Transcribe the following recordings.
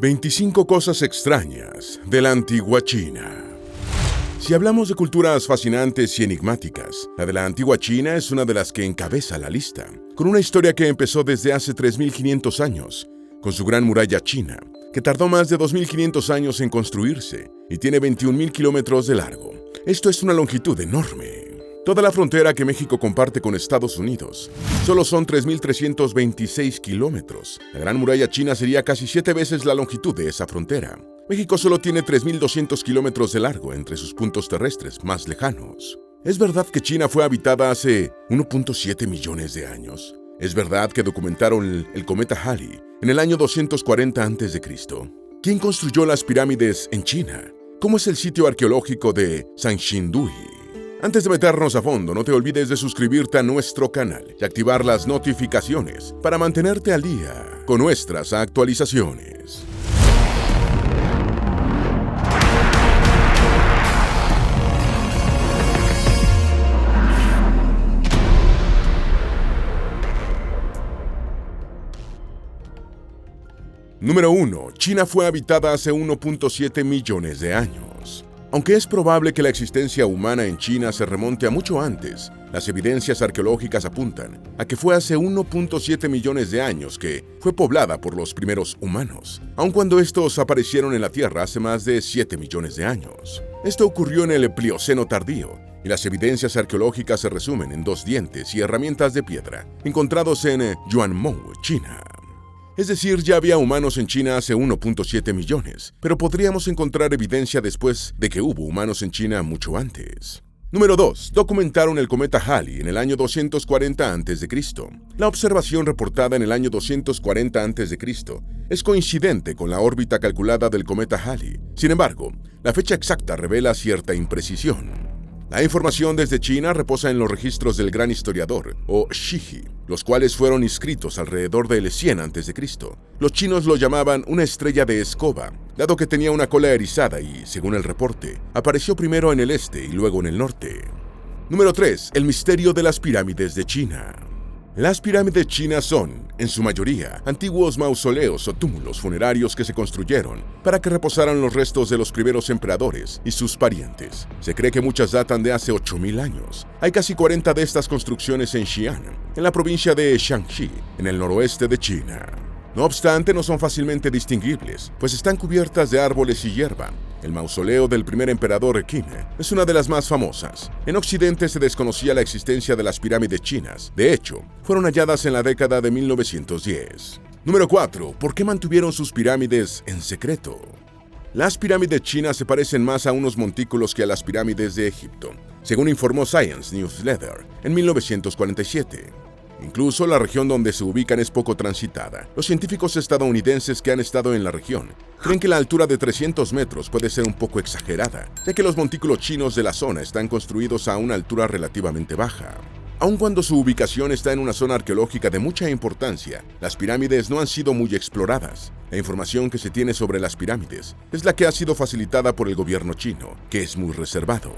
25 cosas extrañas de la antigua China. Si hablamos de culturas fascinantes y enigmáticas, la de la antigua China es una de las que encabeza la lista, con una historia que empezó desde hace 3.500 años, con su gran muralla china, que tardó más de 2.500 años en construirse y tiene 21.000 kilómetros de largo. Esto es una longitud enorme. Toda la frontera que México comparte con Estados Unidos solo son 3.326 kilómetros. La Gran Muralla China sería casi 7 veces la longitud de esa frontera. México solo tiene 3.200 kilómetros de largo entre sus puntos terrestres más lejanos. ¿Es verdad que China fue habitada hace 1.7 millones de años? ¿Es verdad que documentaron el cometa Halley en el año 240 a.C.? ¿Quién construyó las pirámides en China? ¿Cómo es el sitio arqueológico de Sanxingdui? Antes de meternos a fondo, no te olvides de suscribirte a nuestro canal y activar las notificaciones para mantenerte al día con nuestras actualizaciones. Número 1. China fue habitada hace 1.7 millones de años. Aunque es probable que la existencia humana en China se remonte a mucho antes, las evidencias arqueológicas apuntan a que fue hace 1.7 millones de años que fue poblada por los primeros humanos, aun cuando estos aparecieron en la Tierra hace más de 7 millones de años. Esto ocurrió en el Plioceno tardío, y las evidencias arqueológicas se resumen en 2 dientes y herramientas de piedra encontrados en Yuanmou, China. Es decir, ya había humanos en China hace 1.7 millones, pero podríamos encontrar evidencia después de que hubo humanos en China mucho antes. Número 2. Documentaron el cometa Halley en el año 240 a.C. La observación reportada en el año 240 a.C. es coincidente con la órbita calculada del cometa Halley. Sin embargo, la fecha exacta revela cierta imprecisión. La información desde China reposa en los registros del gran historiador, o Shiji, los cuales fueron inscritos alrededor del 100 a.C. Los chinos lo llamaban una estrella de escoba, dado que tenía una cola erizada y, según el reporte, apareció primero en el este y luego en el norte. Número 3. El misterio de las pirámides de China. Las pirámides chinas son, en su mayoría, antiguos mausoleos o túmulos funerarios que se construyeron para que reposaran los restos de los primeros emperadores y sus parientes. Se cree que muchas datan de hace 8.000 años. Hay casi 40 de estas construcciones en Xi'an, en la provincia de Shaanxi, en el noroeste de China. No obstante, no son fácilmente distinguibles, pues están cubiertas de árboles y hierba. El mausoleo del primer emperador Qin es una de las más famosas. En Occidente se desconocía la existencia de las pirámides chinas. De hecho, fueron halladas en la década de 1910. Número 4. ¿Por qué mantuvieron sus pirámides en secreto? Las pirámides chinas se parecen más a unos montículos que a las pirámides de Egipto, según informó Science Newsletter en 1947. Incluso la región donde se ubican es poco transitada. Los científicos estadounidenses que han estado en la región creen que la altura de 300 metros puede ser un poco exagerada, ya que los montículos chinos de la zona están construidos a una altura relativamente baja. Aun cuando su ubicación está en una zona arqueológica de mucha importancia, las pirámides no han sido muy exploradas. La información que se tiene sobre las pirámides es la que ha sido facilitada por el gobierno chino, que es muy reservado.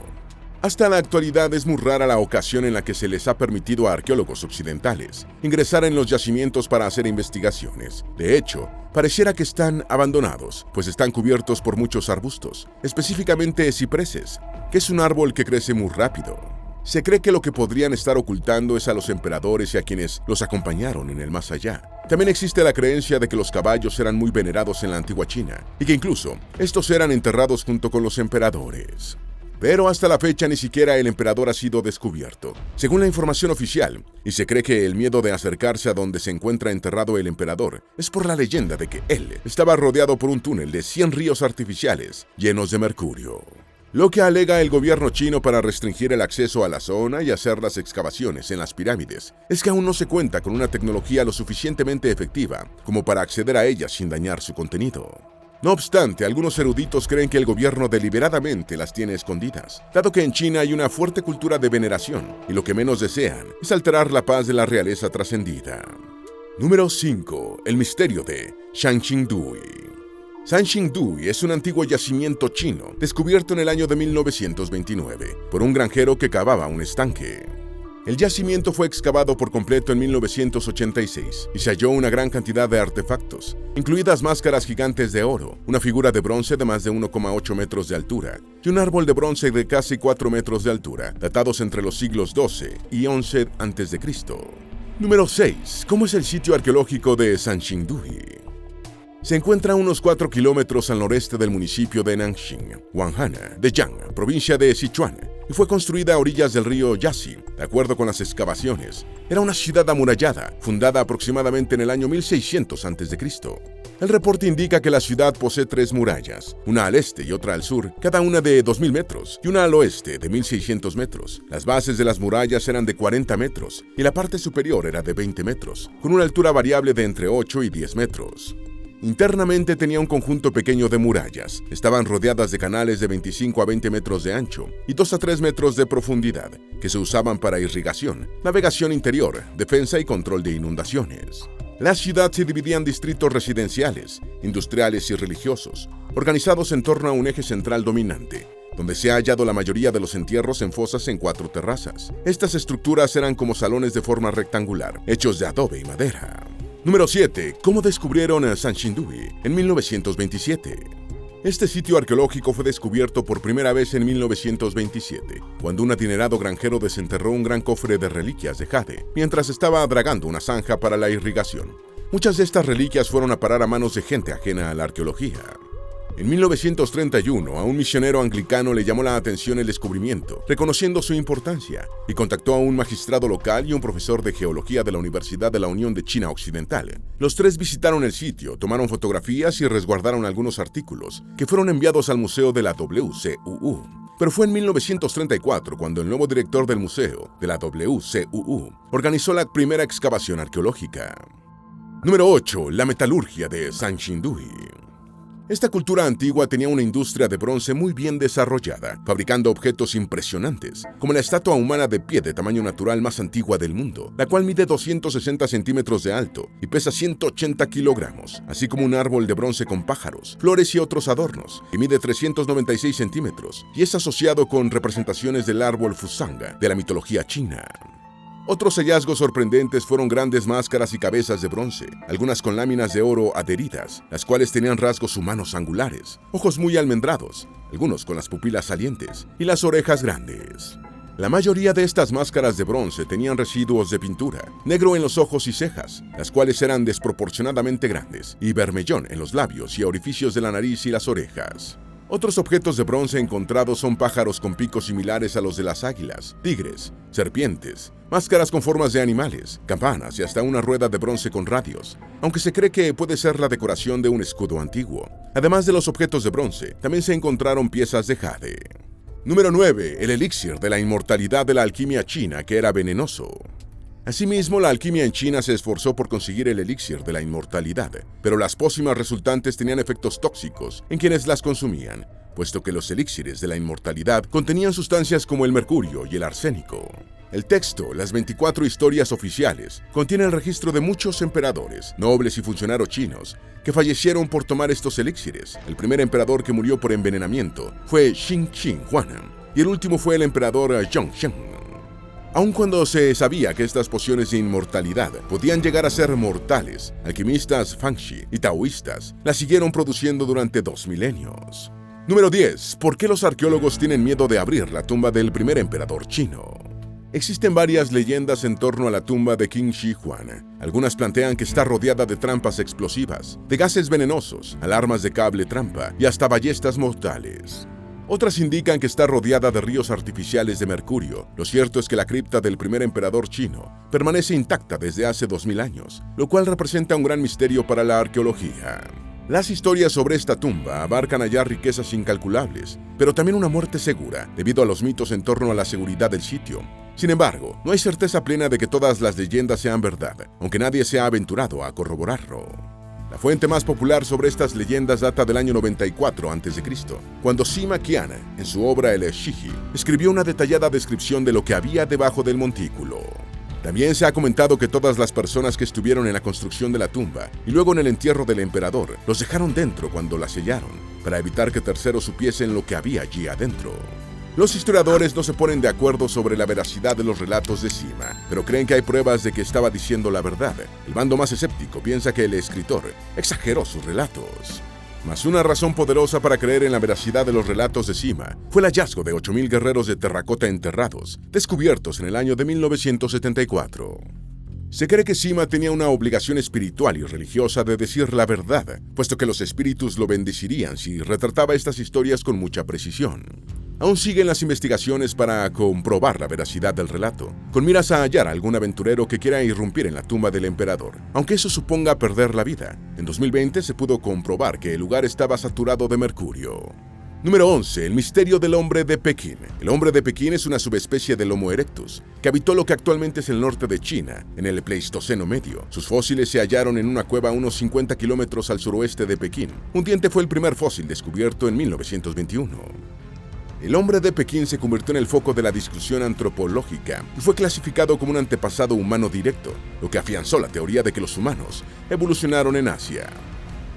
Hasta la actualidad es muy rara la ocasión en la que se les ha permitido a arqueólogos occidentales ingresar en los yacimientos para hacer investigaciones. De hecho, pareciera que están abandonados, pues están cubiertos por muchos arbustos, específicamente cipreses, que es un árbol que crece muy rápido. Se cree que lo que podrían estar ocultando es a los emperadores y a quienes los acompañaron en el más allá. También existe la creencia de que los caballos eran muy venerados en la antigua China, y que incluso estos eran enterrados junto con los emperadores. Pero hasta la fecha ni siquiera el emperador ha sido descubierto, según la información oficial, y se cree que el miedo de acercarse a donde se encuentra enterrado el emperador es por la leyenda de que él estaba rodeado por un túnel de 100 ríos artificiales llenos de mercurio. Lo que alega el gobierno chino para restringir el acceso a la zona y hacer las excavaciones en las pirámides es que aún no se cuenta con una tecnología lo suficientemente efectiva como para acceder a ellas sin dañar su contenido. No obstante, algunos eruditos creen que el gobierno deliberadamente las tiene escondidas, dado que en China hay una fuerte cultura de veneración y lo que menos desean es alterar la paz de la realeza trascendida. Número 5. El misterio de Sanxingdui. Sanxingdui es un antiguo yacimiento chino descubierto en el año de 1929 por un granjero que cavaba un estanque. El yacimiento fue excavado por completo en 1986 y se halló una gran cantidad de artefactos, incluidas máscaras gigantes de oro, una figura de bronce de más de 1,8 metros de altura y un árbol de bronce de casi 4 metros de altura, datados entre los siglos XII y XI a.C. Número 6. ¿Cómo es el sitio arqueológico de Sanxingdui? Se encuentra a unos 4 kilómetros al noreste del municipio de Nanxing, Wanhana, de Jiang, provincia de Sichuan, y fue construida a orillas del río Yangtze. De acuerdo con las excavaciones, era una ciudad amurallada, fundada aproximadamente en el año 1600 a.C. El reporte indica que la ciudad posee 3 murallas, una al este y otra al sur, cada una de 2.000 metros, y una al oeste de 1.600 metros. Las bases de las murallas eran de 40 metros, y la parte superior era de 20 metros, con una altura variable de entre 8 y 10 metros. Internamente tenía un conjunto pequeño de murallas. Estaban rodeadas de canales de 25 a 20 metros de ancho y 2 a 3 metros de profundidad, que se usaban para irrigación, navegación interior, defensa y control de inundaciones. La ciudad se dividía en distritos residenciales, industriales y religiosos, organizados en torno a un eje central dominante, donde se ha hallado la mayoría de los entierros en fosas en 4 terrazas. Estas estructuras eran como salones de forma rectangular, hechos de adobe y madera. Número 7. ¿Cómo descubrieron a Sanxingdui en 1927? Este sitio arqueológico fue descubierto por primera vez en 1927, cuando un adinerado granjero desenterró un gran cofre de reliquias de jade, mientras estaba dragando una zanja para la irrigación. Muchas de estas reliquias fueron a parar a manos de gente ajena a la arqueología. En 1931, a un misionero anglicano le llamó la atención el descubrimiento, reconociendo su importancia, y contactó a un magistrado local y un profesor de geología de la Universidad de la Unión de China Occidental. Los 3 visitaron el sitio, tomaron fotografías y resguardaron algunos artículos, que fueron enviados al museo de la WCUU. Pero fue en 1934 cuando el nuevo director del museo, de la WCUU, organizó la primera excavación arqueológica. Número 8. La metalurgia de Sanxingdui. Esta cultura antigua tenía una industria de bronce muy bien desarrollada, fabricando objetos impresionantes, como la estatua humana de pie de tamaño natural más antigua del mundo, la cual mide 260 centímetros de alto y pesa 180 kilogramos, así como un árbol de bronce con pájaros, flores y otros adornos, que mide 396 centímetros y es asociado con representaciones del árbol Fusanga de la mitología china. Otros hallazgos sorprendentes fueron grandes máscaras y cabezas de bronce, algunas con láminas de oro adheridas, las cuales tenían rasgos humanos angulares, ojos muy almendrados, algunos con las pupilas salientes y las orejas grandes. La mayoría de estas máscaras de bronce tenían residuos de pintura, negro en los ojos y cejas, las cuales eran desproporcionadamente grandes, y bermellón en los labios y orificios de la nariz y las orejas. Otros objetos de bronce encontrados son pájaros con picos similares a los de las águilas, tigres, serpientes, máscaras con formas de animales, campanas y hasta una rueda de bronce con radios, aunque se cree que puede ser la decoración de un escudo antiguo. Además de los objetos de bronce, también se encontraron piezas de jade. Número 9. El elixir de la inmortalidad de la alquimia china, que era venenoso. Asimismo, la alquimia en China se esforzó por conseguir el elixir de la inmortalidad, pero las pócimas resultantes tenían efectos tóxicos en quienes las consumían, puesto que los elixires de la inmortalidad contenían sustancias como el mercurio y el arsénico. El texto, las 24 historias oficiales, contiene el registro de muchos emperadores, nobles y funcionarios chinos que fallecieron por tomar estos elixires. El primer emperador que murió por envenenamiento fue Qin Shi Huang, y el último fue el emperador Zhongzheng. Aun cuando se sabía que estas pociones de inmortalidad podían llegar a ser mortales, alquimistas Fangxi y taoístas las siguieron produciendo durante 2 milenios. Número 10. ¿Por qué los arqueólogos tienen miedo de abrir la tumba del primer emperador chino? Existen varias leyendas en torno a la tumba de Qin Shi Huang. Algunas plantean que está rodeada de trampas explosivas, de gases venenosos, alarmas de cable trampa y hasta ballestas mortales. Otras indican que está rodeada de ríos artificiales de mercurio. Lo cierto es que la cripta del primer emperador chino permanece intacta desde hace 2000 años, lo cual representa un gran misterio para la arqueología. Las historias sobre esta tumba abarcan allá riquezas incalculables, pero también una muerte segura, debido a los mitos en torno a la seguridad del sitio. Sin embargo, no hay certeza plena de que todas las leyendas sean verdad, aunque nadie se ha aventurado a corroborarlo. La fuente más popular sobre estas leyendas data del año 94 a.C., cuando Sima Qian, en su obra El Shiji, escribió una detallada descripción de lo que había debajo del montículo. También se ha comentado que todas las personas que estuvieron en la construcción de la tumba y luego en el entierro del emperador los dejaron dentro cuando la sellaron, para evitar que terceros supiesen lo que había allí adentro. Los historiadores no se ponen de acuerdo sobre la veracidad de los relatos de Sima, pero creen que hay pruebas de que estaba diciendo la verdad. El bando más escéptico piensa que el escritor exageró sus relatos. Mas una razón poderosa para creer en la veracidad de los relatos de Sima fue el hallazgo de 8.000 guerreros de terracota enterrados, descubiertos en el año de 1974. Se cree que Sima tenía una obligación espiritual y religiosa de decir la verdad, puesto que los espíritus lo bendecirían si retrataba estas historias con mucha precisión. Aún siguen las investigaciones para comprobar la veracidad del relato, con miras a hallar a algún aventurero que quiera irrumpir en la tumba del emperador, aunque eso suponga perder la vida. En 2020 se pudo comprobar que el lugar estaba saturado de mercurio. Número 11. El misterio del hombre de Pekín. El hombre de Pekín es una subespecie del Homo erectus, que habitó lo que actualmente es el norte de China, en el Pleistoceno medio. Sus fósiles se hallaron en una cueva a unos 50 kilómetros al suroeste de Pekín. Un diente fue el primer fósil descubierto en 1921. El hombre de Pekín se convirtió en el foco de la discusión antropológica y fue clasificado como un antepasado humano directo, lo que afianzó la teoría de que los humanos evolucionaron en Asia.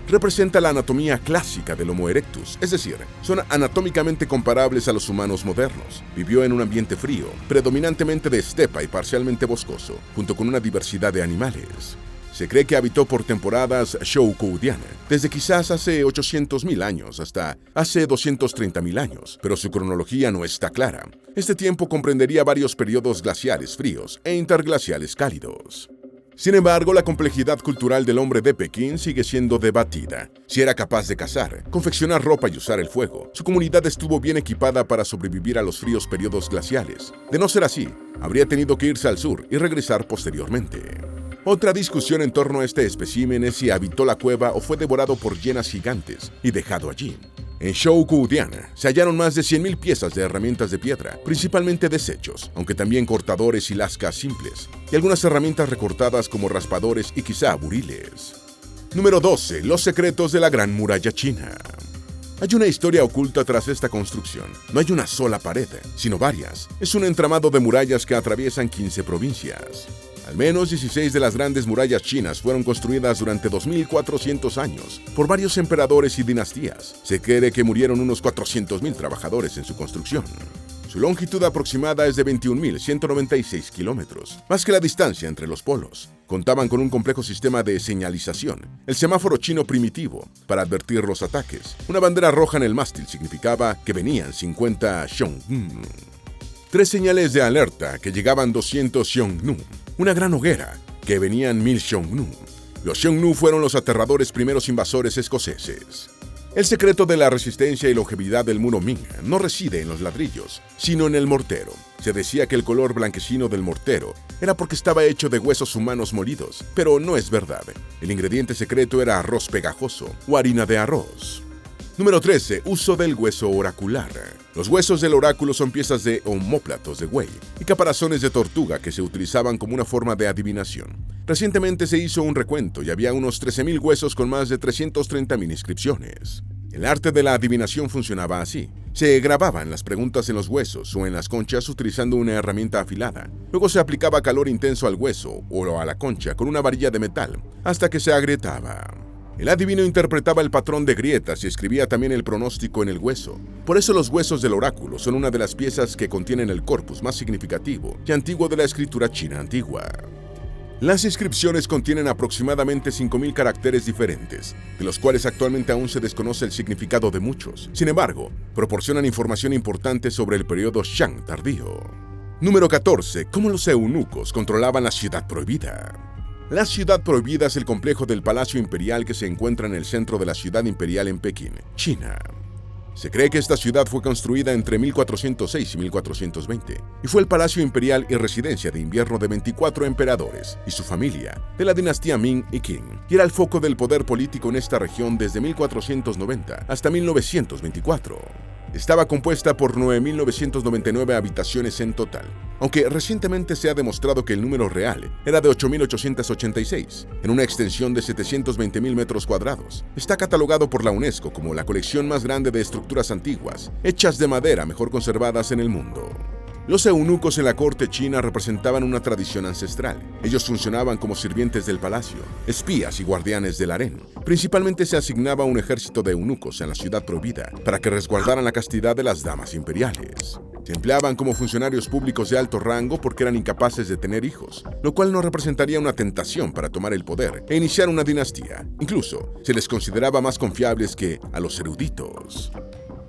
Representa la anatomía clásica del Homo erectus, es decir, son anatómicamente comparables a los humanos modernos. Vivió en un ambiente frío, predominantemente de estepa y parcialmente boscoso, junto con una diversidad de animales. Se cree que habitó por temporadas Zhoukou-diana, desde quizás hace 800.000 años hasta hace 230.000 años, pero su cronología no está clara. Este tiempo comprendería varios periodos glaciales fríos e interglaciales cálidos. Sin embargo, la complejidad cultural del hombre de Pekín sigue siendo debatida. Si era capaz de cazar, confeccionar ropa y usar el fuego, su comunidad estuvo bien equipada para sobrevivir a los fríos periodos glaciales. De no ser así, habría tenido que irse al sur y regresar posteriormente. Otra discusión en torno a este espécimen es si habitó la cueva o fue devorado por hienas gigantes y dejado allí. En Zhoukou-diana se hallaron más de 100.000 piezas de herramientas de piedra, principalmente desechos, aunque también cortadores y lascas simples, y algunas herramientas recortadas como raspadores y quizá buriles. Número 12. Los secretos de la Gran Muralla China. Hay una historia oculta tras esta construcción. No hay una sola pared, sino varias. Es un entramado de murallas que atraviesan 15 provincias. Al menos 16 de las grandes murallas chinas fueron construidas durante 2.400 años por varios emperadores y dinastías. Se cree que murieron unos 400.000 trabajadores en su construcción. Su longitud aproximada es de 21.196 kilómetros, más que la distancia entre los polos. Contaban con un complejo sistema de señalización, el semáforo chino primitivo, para advertir los ataques. Una bandera roja en el mástil significaba que venían 50 Xiongnu. 3 señales de alerta que llegaban 200 Xiongnu. Una gran hoguera, que venían 1.000 Xiongnu. Los Xiongnu fueron los aterradores primeros invasores escoceses. El secreto de la resistencia y longevidad del muro Ming no reside en los ladrillos, sino en el mortero. Se decía que el color blanquecino del mortero era porque estaba hecho de huesos humanos molidos, pero no es verdad. El ingrediente secreto era arroz pegajoso o harina de arroz. Número 13. Uso del hueso oracular. Los huesos del oráculo son piezas de omóplatos de buey y caparazones de tortuga que se utilizaban como una forma de adivinación. Recientemente se hizo un recuento y había unos 13.000 huesos con más de 330.000 inscripciones. El arte de la adivinación funcionaba así. Se grababan las preguntas en los huesos o en las conchas utilizando una herramienta afilada. Luego se aplicaba calor intenso al hueso o a la concha con una varilla de metal hasta que se agrietaba. El adivino interpretaba el patrón de grietas y escribía también el pronóstico en el hueso. Por eso los huesos del oráculo son una de las piezas que contienen el corpus más significativo y antiguo de la escritura china antigua. Las inscripciones contienen aproximadamente 5.000 caracteres diferentes, de los cuales actualmente aún se desconoce el significado de muchos. Sin embargo, proporcionan información importante sobre el periodo Shang tardío. Número 14. Cómo los eunucos controlaban la ciudad prohibida. La ciudad prohibida es el complejo del Palacio Imperial que se encuentra en el centro de la ciudad imperial en Pekín, China. Se cree que esta ciudad fue construida entre 1406 y 1420 y fue el palacio imperial y residencia de invierno de 24 emperadores y su familia de la dinastía Ming y Qing, y era el foco del poder político en esta región desde 1490 hasta 1924. Estaba compuesta por 9.999 habitaciones en total, aunque recientemente se ha demostrado que el número real era de 8.886, en una extensión de 720.000 metros cuadrados. Está catalogado por la UNESCO como la colección más grande de estructuras antiguas, hechas de madera mejor conservadas en el mundo. Los eunucos en la corte china representaban una tradición ancestral. Ellos funcionaban como sirvientes del palacio, espías y guardianes del harén. Principalmente se asignaba un ejército de eunucos en la ciudad prohibida para que resguardaran la castidad de las damas imperiales. Se empleaban como funcionarios públicos de alto rango porque eran incapaces de tener hijos, lo cual no representaría una tentación para tomar el poder e iniciar una dinastía. Incluso, se les consideraba más confiables que a los eruditos.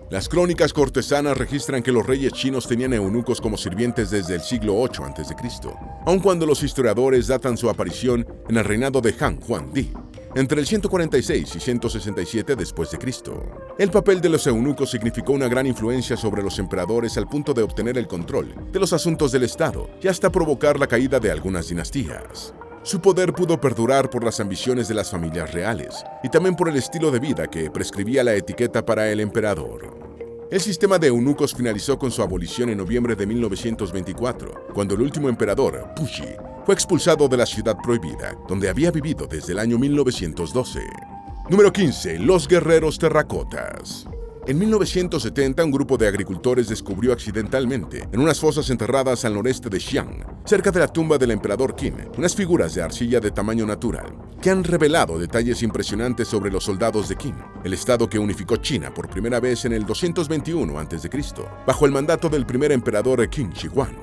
Las crónicas cortesanas registran que los reyes chinos tenían eunucos como sirvientes desde el siglo VIII a.C., aun cuando los historiadores datan su aparición en el reinado de Han Huangdi, entre el 146 y 167 después de Cristo. El papel de los eunucos significó una gran influencia sobre los emperadores al punto de obtener el control de los asuntos del Estado y hasta provocar la caída de algunas dinastías. Su poder pudo perdurar por las ambiciones de las familias reales y también por el estilo de vida que prescribía la etiqueta para el emperador. El sistema de eunucos finalizó con su abolición en noviembre de 1924, cuando el último emperador, Puyi, fue expulsado de la ciudad prohibida, donde había vivido desde el año 1912. Número 15. Los guerreros terracotas. En 1970, un grupo de agricultores descubrió accidentalmente, en unas fosas enterradas al noreste de Xi'an, cerca de la tumba del emperador Qin, unas figuras de arcilla de tamaño natural, que han revelado detalles impresionantes sobre los soldados de Qin, el estado que unificó China por primera vez en el 221 a.C., bajo el mandato del primer emperador Qin Shi Huang.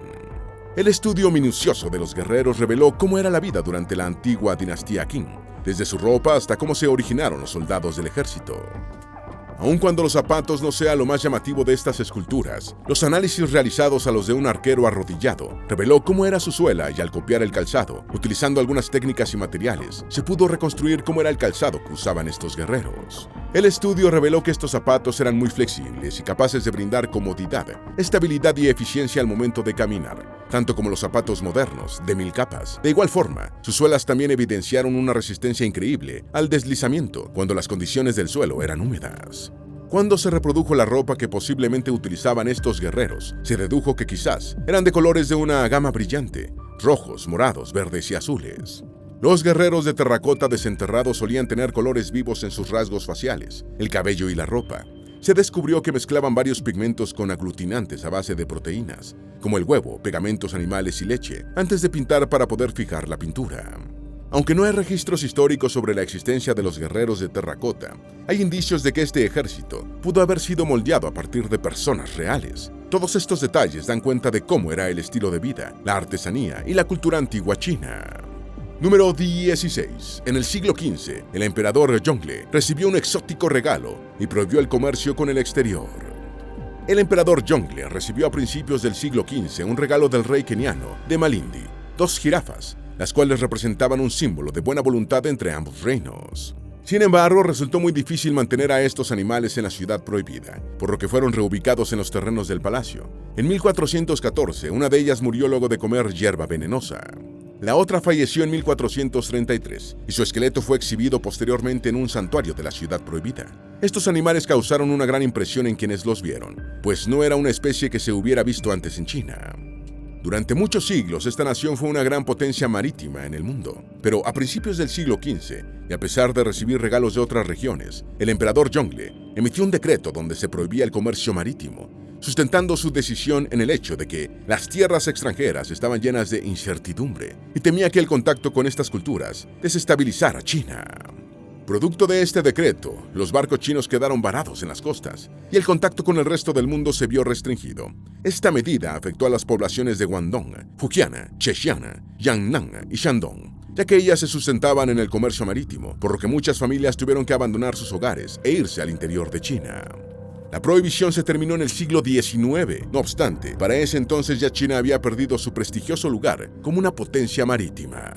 El estudio minucioso de los guerreros reveló cómo era la vida durante la antigua dinastía Qin, desde su ropa hasta cómo se originaron los soldados del ejército. Aun cuando los zapatos no sea lo más llamativo de estas esculturas, los análisis realizados a los de un arquero arrodillado reveló cómo era su suela y al copiar el calzado, utilizando algunas técnicas y materiales, se pudo reconstruir cómo era el calzado que usaban estos guerreros. El estudio reveló que estos zapatos eran muy flexibles y capaces de brindar comodidad, estabilidad y eficiencia al momento de caminar, tanto como los zapatos modernos, de 1000 capas. De igual forma, sus suelas también evidenciaron una resistencia increíble al deslizamiento cuando las condiciones del suelo eran húmedas. Cuando se reprodujo la ropa que posiblemente utilizaban estos guerreros, se dedujo que quizás eran de colores de una gama brillante, rojos, morados, verdes y azules. Los guerreros de terracota desenterrados solían tener colores vivos en sus rasgos faciales, el cabello y la ropa. Se descubrió que mezclaban varios pigmentos con aglutinantes a base de proteínas, como el huevo, pegamentos animales y leche, antes de pintar para poder fijar la pintura. Aunque no hay registros históricos sobre la existencia de los guerreros de terracota, hay indicios de que este ejército pudo haber sido moldeado a partir de personas reales. Todos estos detalles dan cuenta de cómo era el estilo de vida, la artesanía y la cultura antigua china. Número 16. En el siglo XV, el emperador Zhongle recibió un exótico regalo y prohibió el comercio con el exterior. El emperador Zhongle recibió a principios del siglo XV un regalo del rey keniano de Malindi, 2 jirafas, las cuales representaban un símbolo de buena voluntad entre ambos reinos. Sin embargo, resultó muy difícil mantener a estos animales en la ciudad prohibida, por lo que fueron reubicados en los terrenos del palacio. En 1414, una de ellas murió luego de comer hierba venenosa. La otra falleció en 1433 y su esqueleto fue exhibido posteriormente en un santuario de la ciudad prohibida. Estos animales causaron una gran impresión en quienes los vieron, pues no era una especie que se hubiera visto antes en China. Durante muchos siglos, esta nación fue una gran potencia marítima en el mundo, pero a principios del siglo XV, y a pesar de recibir regalos de otras regiones, el emperador Zhongle emitió un decreto donde se prohibía el comercio marítimo, sustentando su decisión en el hecho de que las tierras extranjeras estaban llenas de incertidumbre y temía que el contacto con estas culturas desestabilizara China. Producto de este decreto, los barcos chinos quedaron varados en las costas y el contacto con el resto del mundo se vio restringido. Esta medida afectó a las poblaciones de Guangdong, Fujian, Zhejiang, Yan'an y Shandong, ya que ellas se sustentaban en el comercio marítimo, por lo que muchas familias tuvieron que abandonar sus hogares e irse al interior de China. La prohibición se terminó en el siglo XIX. No obstante, para ese entonces ya China había perdido su prestigioso lugar como una potencia marítima.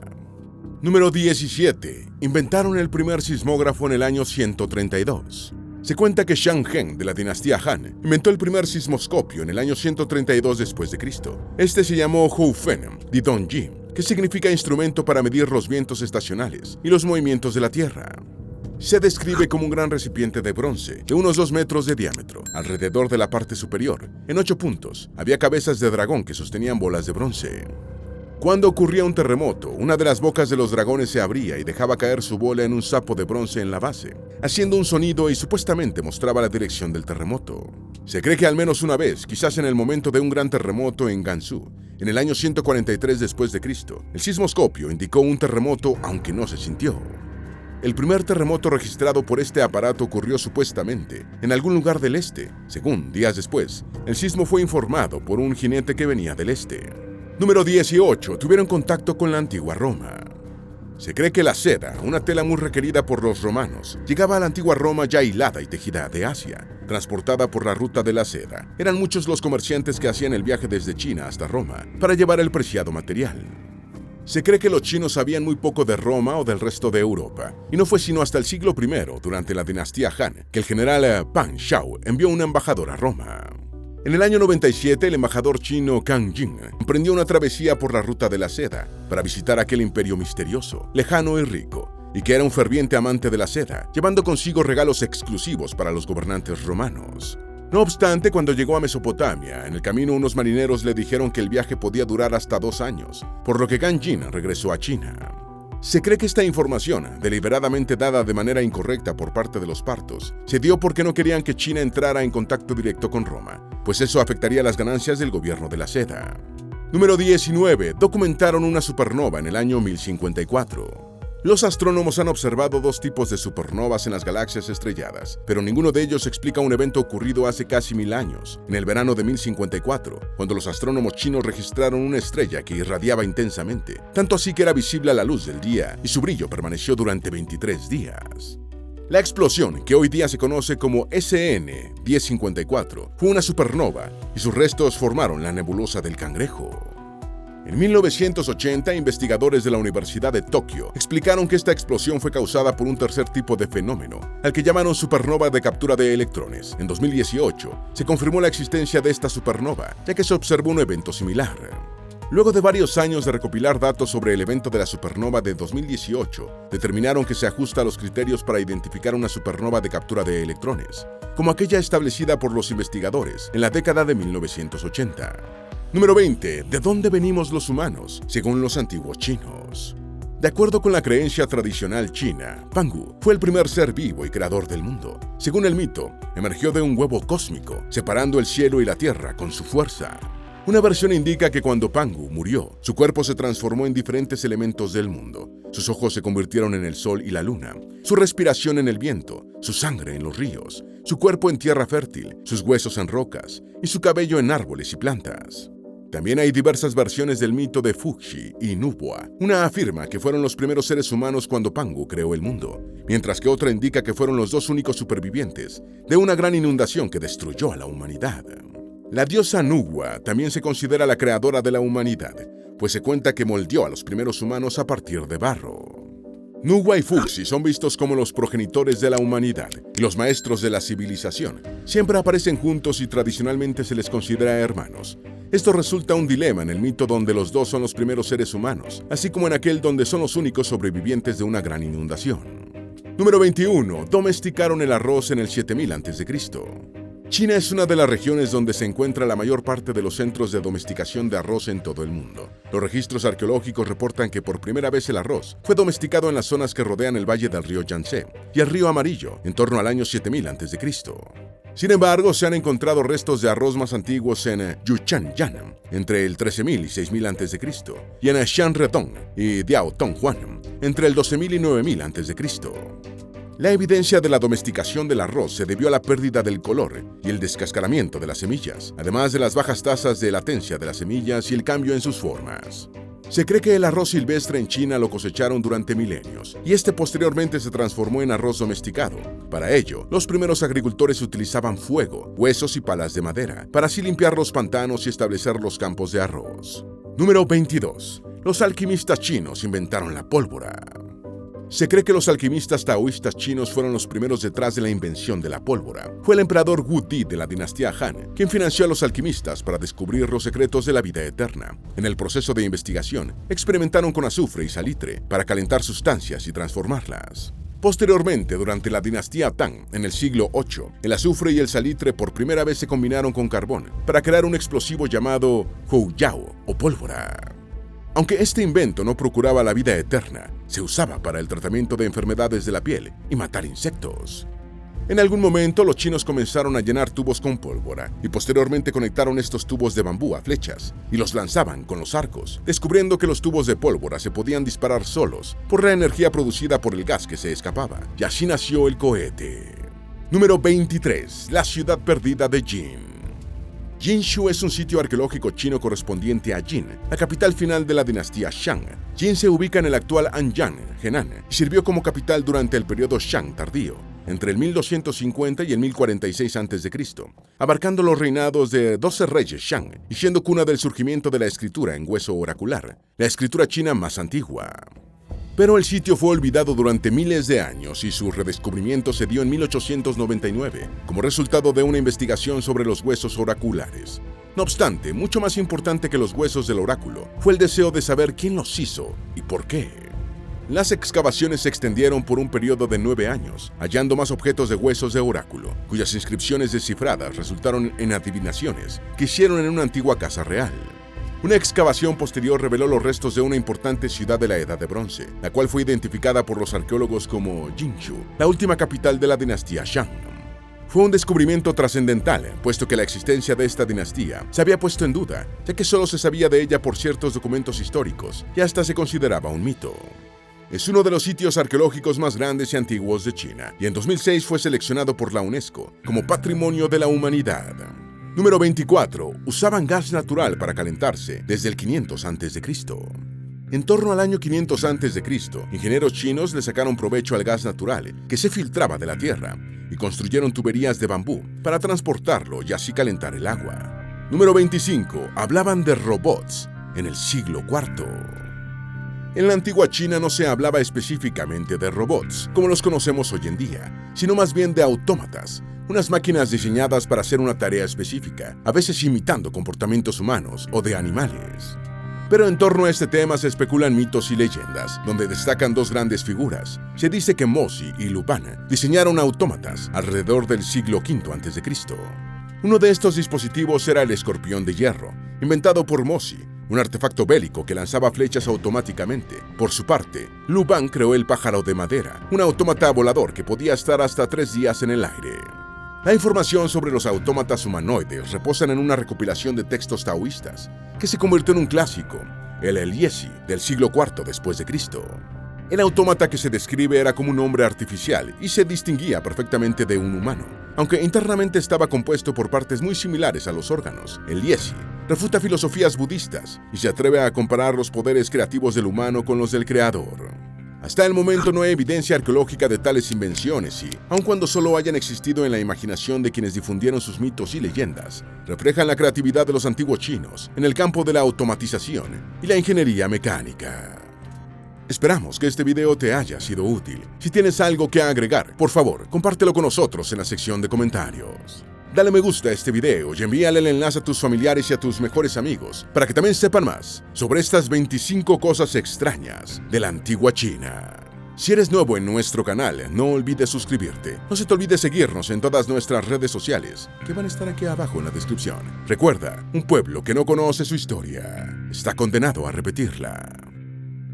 Número 17. Inventaron el primer sismógrafo en el año 132. Se cuenta que Shang Heng, de la dinastía Han, inventó el primer sismoscopio en el año 132 después de Cristo. Este se llamó Houfen Di Dongji, que significa instrumento para medir los vientos estacionales y los movimientos de la Tierra. Se describe como un gran recipiente de bronce de unos 2 metros de diámetro. Alrededor de la parte superior, en 8 puntos, había cabezas de dragón que sostenían bolas de bronce. Cuando ocurría un terremoto, una de las bocas de los dragones se abría y dejaba caer su bola en un sapo de bronce en la base, haciendo un sonido y supuestamente mostraba la dirección del terremoto. Se cree que al menos una vez, quizás en el momento de un gran terremoto en Gansu, en el año 143 después de Cristo, el sismoscopio indicó un terremoto aunque no se sintió. El primer terremoto registrado por este aparato ocurrió supuestamente en algún lugar del este. Según, días después, el sismo fue informado por un jinete que venía del este. Número 18. Tuvieron contacto con la antigua Roma. Se cree que la seda, una tela muy requerida por los romanos, llegaba a la antigua Roma ya hilada y tejida de Asia, transportada por la ruta de la seda. Eran muchos los comerciantes que hacían el viaje desde China hasta Roma para llevar el preciado material. Se cree que los chinos sabían muy poco de Roma o del resto de Europa, y no fue sino hasta el siglo I, durante la dinastía Han, que el general Pan Shao envió un embajador a Roma. En el año 97, el embajador chino Kang Jin emprendió una travesía por la ruta de la seda para visitar aquel imperio misterioso, lejano y rico, y que era un ferviente amante de la seda, llevando consigo regalos exclusivos para los gobernantes romanos. No obstante, cuando llegó a Mesopotamia, en el camino unos marineros le dijeron que el viaje podía durar hasta 2 años, por lo que Kang Jin regresó a China. Se cree que esta información, deliberadamente dada de manera incorrecta por parte de los partos, se dio porque no querían que China entrara en contacto directo con Roma, pues eso afectaría las ganancias del gobierno de la seda. Número 19. Documentaron una supernova en el año 1054. Los astrónomos han observado 2 tipos de supernovas en las galaxias estrelladas, pero ninguno de ellos explica un evento ocurrido hace casi 1000 años, en el verano de 1054, cuando los astrónomos chinos registraron una estrella que irradiaba intensamente, tanto así que era visible a la luz del día, y su brillo permaneció durante 23 días. La explosión, que hoy día se conoce como SN 1054, fue una supernova, y sus restos formaron la nebulosa del Cangrejo. En 1980, investigadores de la Universidad de Tokio explicaron que esta explosión fue causada por un tercer tipo de fenómeno, al que llamaron supernova de captura de electrones. En 2018, se confirmó la existencia de esta supernova, ya que se observó un evento similar. Luego de varios años de recopilar datos sobre el evento de la supernova de 2018, determinaron que se ajusta a los criterios para identificar una supernova de captura de electrones, como aquella establecida por los investigadores en la década de 1980. Número 20. ¿De dónde venimos los humanos, según los antiguos chinos? De acuerdo con la creencia tradicional china, Pangu fue el primer ser vivo y creador del mundo. Según el mito, emergió de un huevo cósmico, separando el cielo y la tierra con su fuerza. Una versión indica que cuando Pangu murió, su cuerpo se transformó en diferentes elementos del mundo. Sus ojos se convirtieron en el sol y la luna, su respiración en el viento, su sangre en los ríos, su cuerpo en tierra fértil, sus huesos en rocas y su cabello en árboles y plantas. También hay diversas versiones del mito de Fuxi y Nubwa. Una afirma que fueron los primeros seres humanos cuando Pangu creó el mundo, mientras que otra indica que fueron los 2 únicos supervivientes de una gran inundación que destruyó a la humanidad. La diosa Nubwa también se considera la creadora de la humanidad, pues se cuenta que moldeó a los primeros humanos a partir de barro. Nubwa y Fuxi son vistos como los progenitores de la humanidad y los maestros de la civilización. Siempre aparecen juntos y tradicionalmente se les considera hermanos. Esto resulta un dilema en el mito donde los 2 son los primeros seres humanos, así como en aquel donde son los únicos sobrevivientes de una gran inundación. Número 21. Domesticaron el arroz en el 7000 a.C. China es una de las regiones donde se encuentra la mayor parte de los centros de domesticación de arroz en todo el mundo. Los registros arqueológicos reportan que por primera vez el arroz fue domesticado en las zonas que rodean el valle del río Yangtze y el río Amarillo, en torno al año 7000 a.C. Sin embargo, se han encontrado restos de arroz más antiguos en Yuchanyan, entre el 13.000 y 6.000 a.C., y en Shanredong y Diaotonghuan, entre el 12.000 y 9.000 a.C. La evidencia de la domesticación del arroz se debió a la pérdida del color y el descascaramiento de las semillas, además de las bajas tasas de latencia de las semillas y el cambio en sus formas. Se cree que el arroz silvestre en China lo cosecharon durante milenios, y este posteriormente se transformó en arroz domesticado. Para ello, los primeros agricultores utilizaban fuego, huesos y palas de madera, para así limpiar los pantanos y establecer los campos de arroz. Número 22. Los alquimistas chinos inventaron la pólvora. Se cree que los alquimistas taoístas chinos fueron los primeros detrás de la invención de la pólvora. Fue el emperador Wu Di de la dinastía Han quien financió a los alquimistas para descubrir los secretos de la vida eterna. En el proceso de investigación, experimentaron con azufre y salitre para calentar sustancias y transformarlas. Posteriormente, durante la dinastía Tang, en el siglo VIII, el azufre y el salitre por primera vez se combinaron con carbón para crear un explosivo llamado Hou Yao o pólvora. Aunque este invento no procuraba la vida eterna, se usaba para el tratamiento de enfermedades de la piel y matar insectos. En algún momento, los chinos comenzaron a llenar tubos con pólvora y posteriormente conectaron estos tubos de bambú a flechas y los lanzaban con los arcos, descubriendo que los tubos de pólvora se podían disparar solos por la energía producida por el gas que se escapaba. Y así nació el cohete. Número 23. La ciudad perdida de Jin. Jinshu es un sitio arqueológico chino correspondiente a Jin, la capital final de la dinastía Shang. Jin se ubica en el actual Anyang, Henan, y sirvió como capital durante el periodo Shang tardío, entre el 1250 y el 1046 a.C., abarcando los reinados de 12 reyes Shang y siendo cuna del surgimiento de la escritura en hueso oracular, la escritura china más antigua. Pero el sitio fue olvidado durante miles de años y su redescubrimiento se dio en 1899, como resultado de una investigación sobre los huesos oraculares. No obstante, mucho más importante que los huesos del oráculo fue el deseo de saber quién los hizo y por qué. Las excavaciones se extendieron por un periodo de 9 años, hallando más objetos de huesos de oráculo, cuyas inscripciones descifradas resultaron en adivinaciones que hicieron en una antigua casa real. Una excavación posterior reveló los restos de una importante ciudad de la Edad de Bronce, la cual fue identificada por los arqueólogos como Jinshu, la última capital de la dinastía Shang. Fue un descubrimiento trascendental, puesto que la existencia de esta dinastía se había puesto en duda, ya que solo se sabía de ella por ciertos documentos históricos y hasta se consideraba un mito. Es uno de los sitios arqueológicos más grandes y antiguos de China, y en 2006 fue seleccionado por la UNESCO como Patrimonio de la Humanidad. Número 24. Usaban gas natural para calentarse desde el 500 a.C. En torno al año 500 a.C., ingenieros chinos le sacaron provecho al gas natural que se filtraba de la tierra y construyeron tuberías de bambú para transportarlo y así calentar el agua. Número 25. Hablaban de robots en el siglo IV. En la antigua China no se hablaba específicamente de robots, como los conocemos hoy en día, sino más bien de autómatas, unas máquinas diseñadas para hacer una tarea específica, a veces imitando comportamientos humanos o de animales. Pero en torno a este tema se especulan mitos y leyendas, donde destacan dos grandes figuras. Se dice que Mozi y Lupan diseñaron autómatas alrededor del siglo V a.C. Uno de estos dispositivos era el escorpión de hierro, inventado por Mozi, un artefacto bélico que lanzaba flechas automáticamente. Por su parte, Lupan creó el pájaro de madera, un autómata volador que podía estar hasta 3 días en el aire. La información sobre los autómatas humanoides reposan en una recopilación de textos taoístas, que se convirtió en un clásico, el Eliesi, del siglo IV después de Cristo. El autómata que se describe era como un hombre artificial y se distinguía perfectamente de un humano, aunque internamente estaba compuesto por partes muy similares a los órganos. El Eliesi refuta filosofías budistas y se atreve a comparar los poderes creativos del humano con los del creador. Hasta el momento no hay evidencia arqueológica de tales invenciones y, aun cuando solo hayan existido en la imaginación de quienes difundieron sus mitos y leyendas, reflejan la creatividad de los antiguos chinos en el campo de la automatización y la ingeniería mecánica. Esperamos que este video te haya sido útil. Si tienes algo que agregar, por favor, compártelo con nosotros en la sección de comentarios. Dale me gusta a este video y envíale el enlace a tus familiares y a tus mejores amigos para que también sepan más sobre estas 25 cosas extrañas de la antigua China. Si eres nuevo en nuestro canal, no olvides suscribirte. No se te olvide seguirnos en todas nuestras redes sociales, que van a estar aquí abajo en la descripción. Recuerda, un pueblo que no conoce su historia está condenado a repetirla.